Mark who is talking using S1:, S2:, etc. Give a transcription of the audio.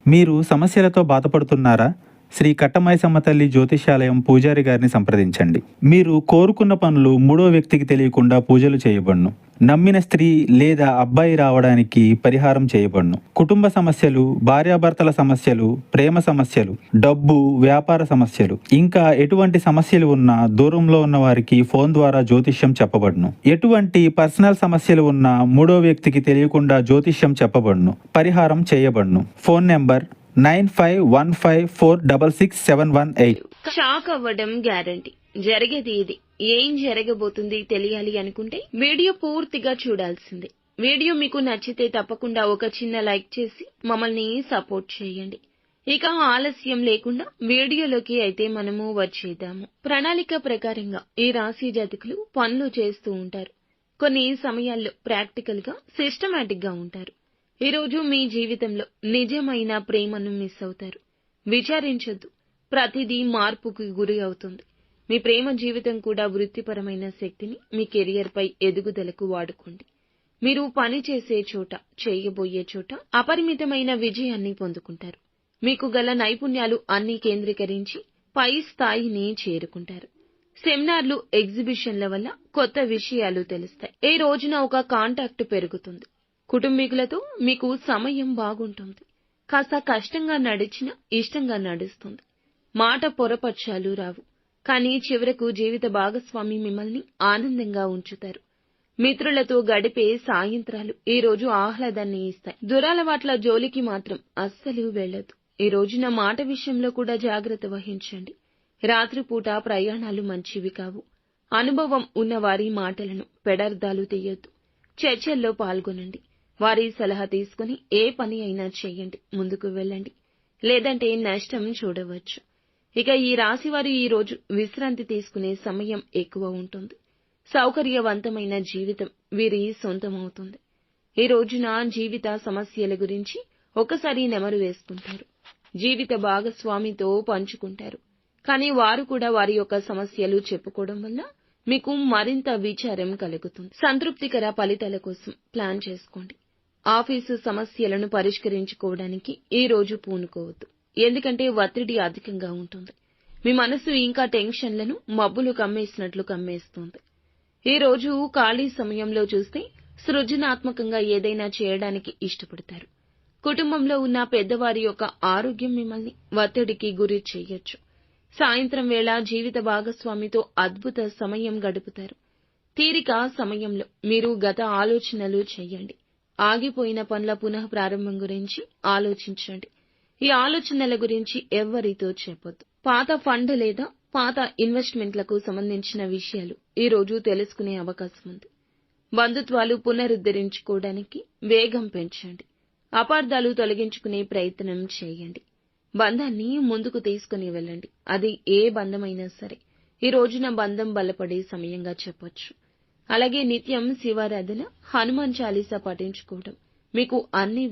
S1: మీరు సమస్యలతో బాధపడుతున్నారా? శ్రీ కట్టమైసమ్మ తల్లి జ్యోతిష్యాలయం పూజారి గారిని సంప్రదించండి. మీరు కోరుకున్న పనులు మూడో వ్యక్తికి తెలియకుండా పూజలు చేయబడును. నమ్మిన స్త్రీ లేదా అబ్బాయి రావడానికి పరిహారం చేయబడును. కుటుంబ సమస్యలు, భార్యాభర్తల సమస్యలు, ప్రేమ సమస్యలు, డబ్బు, వ్యాపార సమస్యలు, ఇంకా ఎటువంటి సమస్యలు ఉన్నా దూరంలో ఉన్న వారికి ఫోన్ ద్వారా జ్యోతిష్యం చెప్పబడును. ఎటువంటి పర్సనల్ సమస్యలు ఉన్నా మూడో వ్యక్తికి తెలియకుండా జ్యోతిష్యం చెప్పబడును, పరిహారం చేయబడును. Phone number 9515466718.
S2: షాక్ అవ్వడం గ్యారంటీ. జరిగేది ఇది. ఏం జరగబోతుంది తెలియాలి అనుకుంటే వీడియో పూర్తిగా చూడాల్సిందే. వీడియో మీకు నచ్చితే తప్పకుండా ఒక చిన్న లైక్ చేసి మమ్మల్ని సపోర్ట్ చేయండి. ఇక ఆలస్యం లేకుండా వీడియోలోకి అయితే మనము వచ్చేద్దాము. ప్రణాళిక ప్రకారంగా ఈ రాశి జాతకులు పనులు చేస్తూ ఉంటారు. కొన్ని సమయాల్లో ప్రాక్టికల్ గా, సిస్టమాటిక్ గా ఉంటారు. ఈ రోజు మీ జీవితంలో నిజమైన ప్రేమను మిస్ అవుతారు. విచారించొద్దు, ప్రతిదీ మార్పుకు గురి అవుతుంది. మీ ప్రేమ జీవితం కూడా వృత్తిపరమైన శక్తిని మీ కెరియర్ పై ఎదుగుదలకు వాడుకోండి. మీరు పని చేసే చోట, చేయబోయే చోట అపరిమితమైన విజయాన్ని పొందుకుంటారు. మీకు గల నైపుణ్యాలు అన్ని కేంద్రీకరించి పై స్థాయిని చేరుకుంటారు. సెమినార్లు, ఎగ్జిబిషన్ల వల్ల కొత్త విషయాలు తెలుస్తాయి. ఈ రోజున ఒక కాంటాక్ట్ పెరుగుతుంది. కుటుంబీకులతో మీకు సమయం బాగుంటుంది. కాస్త కష్టంగా నడిచినా ఇష్టంగా నడుస్తుంది. మాట పొరపక్షాలు రావు. కానీ చివరకు జీవిత భాగస్వామి మిమ్మల్ని ఆనందంగా ఉంచుతారు. మిత్రులతో గడిపే సాయంత్రాలు ఈ రోజు ఆహ్లాదాన్ని ఇస్తాయి. దురలవాట్ల జోలికి మాత్రం అస్సలు వెళ్ళదు. ఈ రోజున మాట విషయంలో కూడా జాగ్రత్త వహించండి. రాత్రిపూట ప్రయాణాలు మంచివి కావు. అనుభవం ఉన్న వారి మాటలను పెడర్థాలు తీయొద్దు. చర్చల్లో పాల్గొనండి. వారి సలహా తీసుకుని ఏ పని అయినా చేయండి. ముందుకు వెళ్ళండి. లేదంటే నష్టం చూడవచ్చు. ఇక ఈ రాశివారు ఈ రోజు విశ్రాంతి తీసుకునే సమయం ఎక్కువ ఉంటుంది. సౌకర్యవంతమైన జీవితం వీరి సొంతమవుతుంది. ఈ రోజున జీవిత సమస్యల గురించి ఒకసారి నెమరు వేసుకుంటారు. జీవిత భాగస్వామితో పంచుకుంటారు. కానీ వారు కూడా వారి యొక్క సమస్యలు చెప్పుకోవడం వల్ల మీకు మరింత విచారం కలుగుతుంది. సంతృప్తికర ఫలితాల కోసం ప్లాన్ చేసుకోండి. ఆఫీసు సమస్యలను పరిష్కరించుకోవడానికి ఈ రోజు పూనుకోవద్దు. ఎందుకంటే ఒత్తిడి అధికంగా ఉంటుంది. మీ మనసు ఇంకా టెన్షన్లను మబ్బులు కమ్మేసినట్లు కమ్మేస్తుంది. ఈ రోజు ఖాళీ సమయంలో చూస్తే సృజనాత్మకంగా ఏదైనా చేయడానికి ఇష్టపడతారు. కుటుంబంలో ఉన్న పెద్దవారి యొక్క ఆరోగ్యం మిమ్మల్ని ఒత్తిడికి గురి చేయొచ్చు. సాయంత్రం వేళ జీవిత భాగస్వామితో అద్భుత సమయం గడుపుతారు. తీరిక సమయంలో మీరు గత ఆలోచనలు చేయండి. ఆగిపోయిన పనుల పునః ప్రారంభం గురించి ఆలోచించండి. ఈ ఆలోచనల గురించి ఎవ్వరితో చెప్పొద్దు. పాత ఫండ్ లేదా పాత ఇన్వెస్ట్మెంట్లకు సంబంధించిన విషయాలు ఈ రోజు తెలుసుకునే అవకాశం ఉంది. బంధుత్వాలు పునరుద్ధరించుకోవడానికి వేగం పెంచండి. అపార్థాలు తొలగించుకునే ప్రయత్నం చేయండి. బంధాన్ని ముందుకు తీసుకుని వెళ్ళండి. అది ఏ బంధమైనా సరే ఈ రోజున బంధం బలపడే సమయంగా చెప్పొచ్చు. అలాగే నిత్యం శివారాధన, హనుమాన్ చాలీసా పఠించుకోవడం మీకు అన్ని